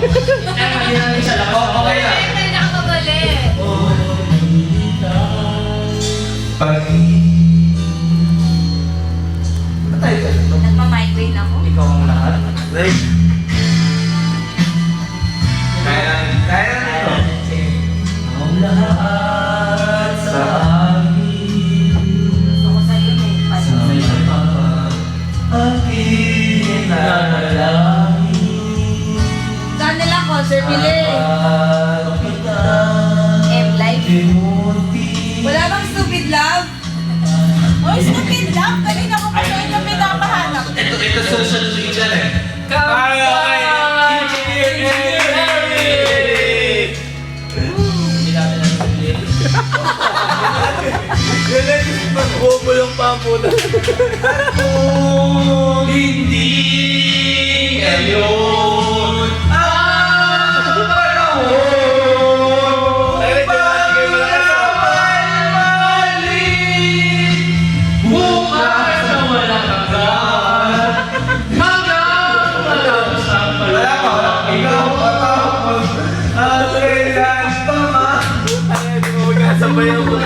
Hindi namin siya lakas. Okay lang. Hindi nakakabali. Nagmamigraine ako. Ikaw ang lahat. Like, kaya na ito. Ang lahat sa akin. Gusto ko sa'yo eh. Sa may aking nanalangin. Saan nila concert bili? M-Life. Wala bang stupid love? Oy, stupid love? Kanina ko pa sa'yo yung pinapahanap. Ito social media na eh. Kaya hindi natin nag-relate. Magbobo yung pampunan. Kung hindi ngayon ang panahon pagmamali bukas na walang hanggan hanggang matapos ang palagi ikaw patapos at kailan pa man. Ay, di mo magkasabay ako.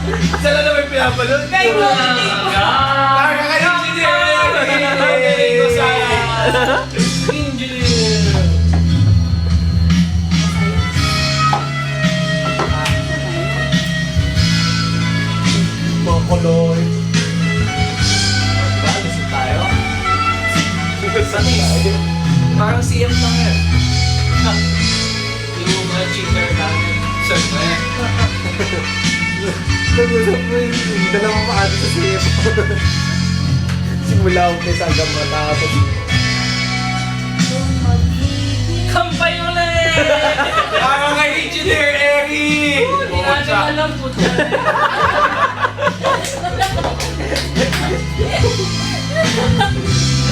Isa lang naman pinapanood. Kay Bonnie. Parang ka-engineer. Galing ko sa engineer. Mga kolor. Diba? Lasing tayo. Parang CM lang yan. Yung mga cheater namin. Sir, eh. Nag-usap mo yung dalawang maano sa CF. Simula umpisa hanggang matapos. Kampay mo na eh! Parang kay Engineer Eric! Hindi natin alam po dyan.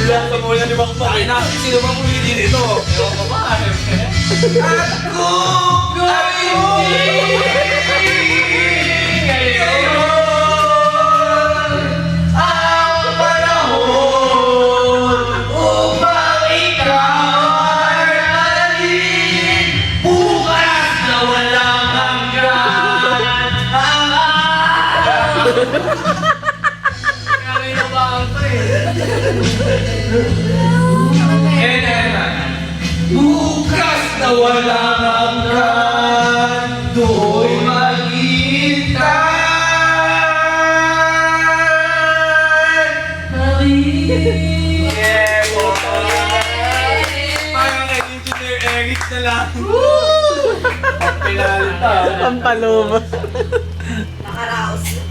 Wala ka muna ni Bakbak. Ay, natin sino bang pumili nito? Ewan ko ba? At kung ang panahon upang ikaw ay alin bukas na walang hanggan ang araw. Kaya na ba ito eh? Bukas na walang hanggan do'y maghintay. Yeah, parang kay Engineer Eric na lang. Ang pinalita. Pampaluma. Nakaraos.